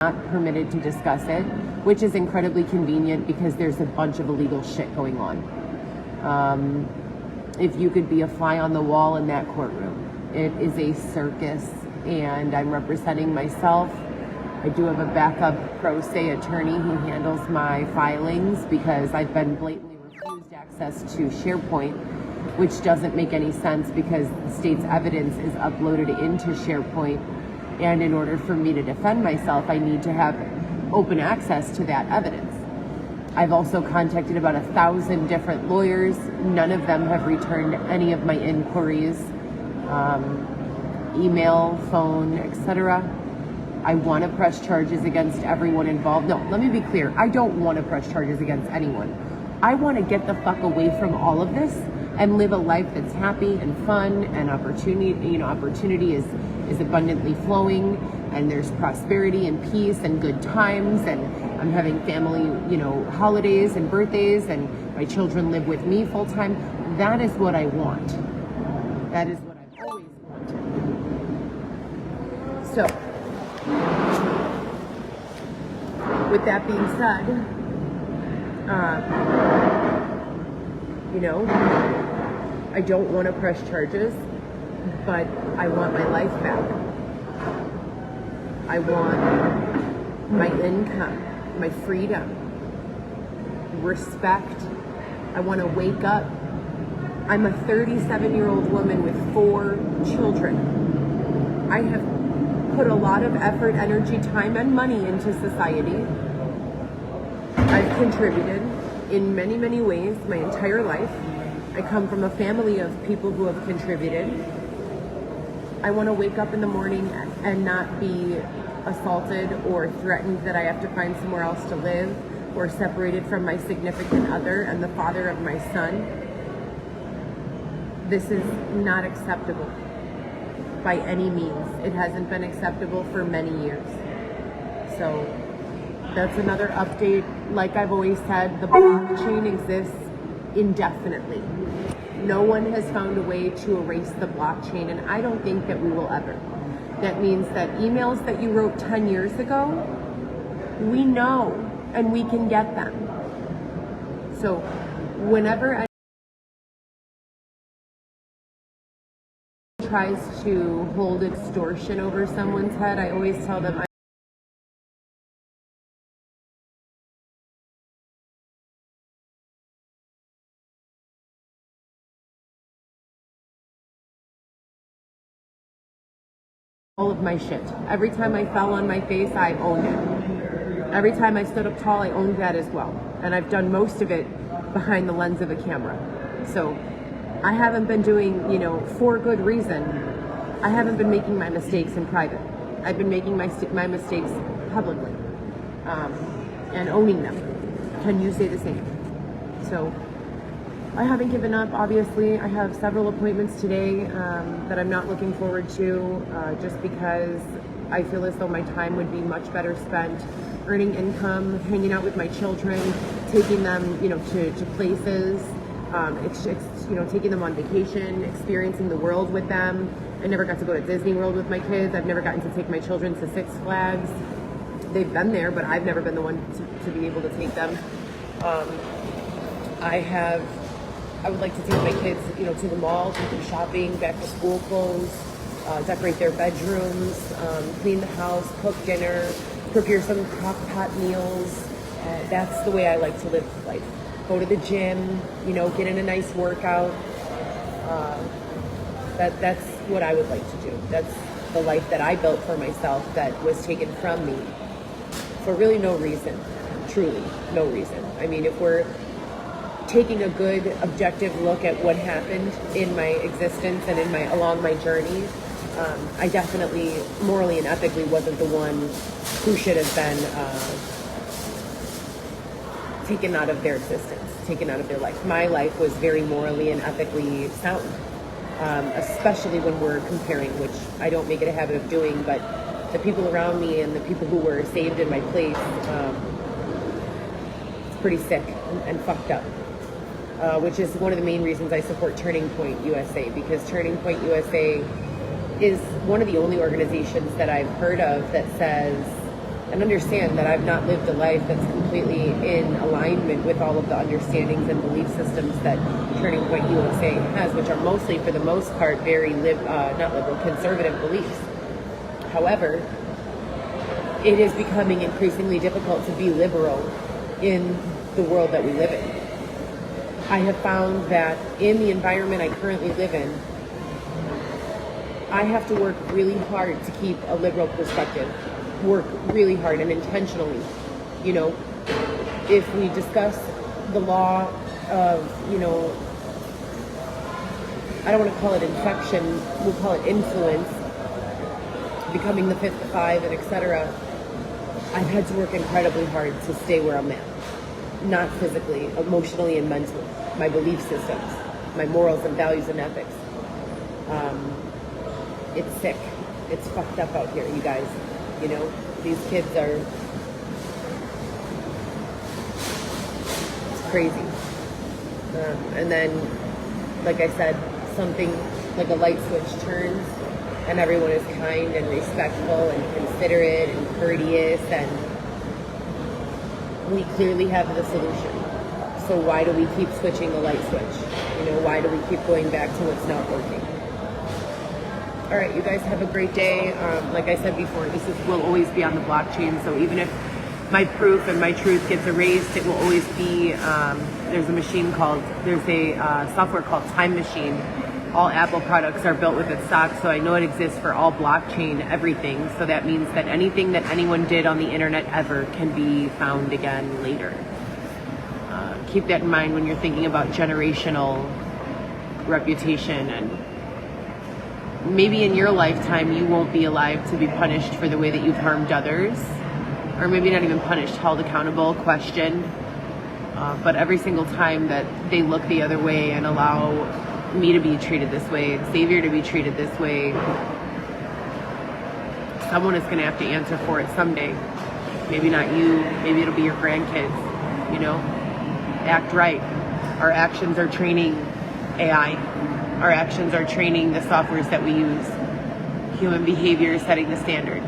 not permitted to discuss it, which is incredibly convenient because there's a bunch of illegal shit going on. If you could be a fly on the wall in that courtroom, it is a circus, and I'm representing myself. I do have a backup pro se attorney who handles my filings because I've been blatantly refused access to SharePoint, which doesn't make any sense because the state's evidence is uploaded into SharePoint. And in order for me to defend myself, I need to have open access to that evidence. I've also contacted about 1,000 different lawyers. None of them have returned any of my inquiries, email, phone, etc. I want to press charges against everyone involved. No, let me be clear. I don't want to press charges against anyone. I want to get the fuck away from all of this and live a life that's happy and fun, and opportunity is abundantly flowing, and there's prosperity and peace and good times, and I'm having family, holidays and birthdays, and my children live with me full time. That is what I want. That is what I've always wanted. So, with that being said, I don't want to press charges, but I want my life back. I want my income, my freedom, respect. I want to wake up. I'm a 37-year-old woman with 4 children. I have put a lot of effort, energy, time, and money into society. I've contributed in many, many ways my entire life. I come from a family of people who have contributed. I want to wake up in the morning and not be assaulted or threatened that I have to find somewhere else to live, or separated from my significant other and the father of my son. This is not acceptable by any means. It hasn't been acceptable for many years. So that's another update. Like I've always said, the blockchain exists indefinitely. No one has found a way to erase the blockchain, and I don't think that we will ever. That means that emails that you wrote 10 years ago, we know and we can get them. So whenever anyone tries to hold extortion over someone's head, I always tell them all of my shit. Every time I fell on my face, I owned it. Every time I stood up tall, I owned that as well. And I've done most of it behind the lens of a camera. So I haven't been doing, for good reason. I haven't been making my mistakes in private. I've been making my mistakes publicly, and owning them. Can you say the same? So I haven't given up, obviously. I have several appointments today that I'm not looking forward to, just because I feel as though my time would be much better spent earning income, hanging out with my children, taking them, to places, taking them on vacation, experiencing the world with them. I never got to go to Disney World with my kids. I've never gotten to take my children to Six Flags. They've been there, but I've never been the one to be able to take them. I would like to take my kids, to the mall, take them shopping, back to school clothes, decorate their bedrooms, clean the house, cook dinner, prepare some crock pot meals. That's the way I like to live life. Go to the gym, get in a nice workout. That's what I would like to do. That's the life that I built for myself that was taken from me for really no reason, truly no reason. I mean, if we're taking a good objective look at what happened in my existence and along my journey, I definitely morally and ethically wasn't the one who should have been taken out of their existence, taken out of their life. My life was very morally and ethically sound, especially when we're comparing, which I don't make it a habit of doing, but the people around me and the people who were saved in my place, it's pretty sick and fucked up. Which is one of the main reasons I support Turning Point USA, because Turning Point USA is one of the only organizations that I've heard of that says and understand that I've not lived a life that's completely in alignment with all of the understandings and belief systems that Turning Point USA has, which are mostly, for the most part, very not liberal, conservative beliefs. However, it is becoming increasingly difficult to be liberal in the world that we live in. I have found that in the environment I currently live in, I have to work really hard to keep a liberal perspective. Work really hard and intentionally. You know, if we discuss the law of, you know, I don't want to call it infection, we'll call it influence, becoming the fifth five, and etc. I've had to work incredibly hard to stay where I'm at. Not physically, emotionally, and mentally. My belief systems, my morals and values and ethics. It's sick. It's fucked up out here, you guys. You know, these kids are, it's crazy. And then, like I said, something like a light switch turns and everyone is kind and respectful and considerate and courteous, and we clearly have the solution. So why do we keep switching the light switch? You know, why do we keep going back to what's not working? All right, you guys have a great day. Like I said before, will always be on the blockchain. So even if my proof and my truth gets erased, it will always be, there's a software called Time Machine. All Apple products are built with its stock, so I know it exists for all blockchain everything. So that means that anything that anyone did on the internet ever can be found again later. Keep that in mind when you're thinking about generational reputation, and maybe in your lifetime you won't be alive to be punished for the way that you've harmed others, or maybe not even punished, held accountable, questioned. But every single time that they look the other way and allow me to be treated this way, and Xavier to be treated this way, someone is going to have to answer for it someday. Maybe not you, maybe it'll be your grandkids, you know? Act right. Our actions are training AI. Our actions are training the softwares that we use. Human behavior is setting the standard.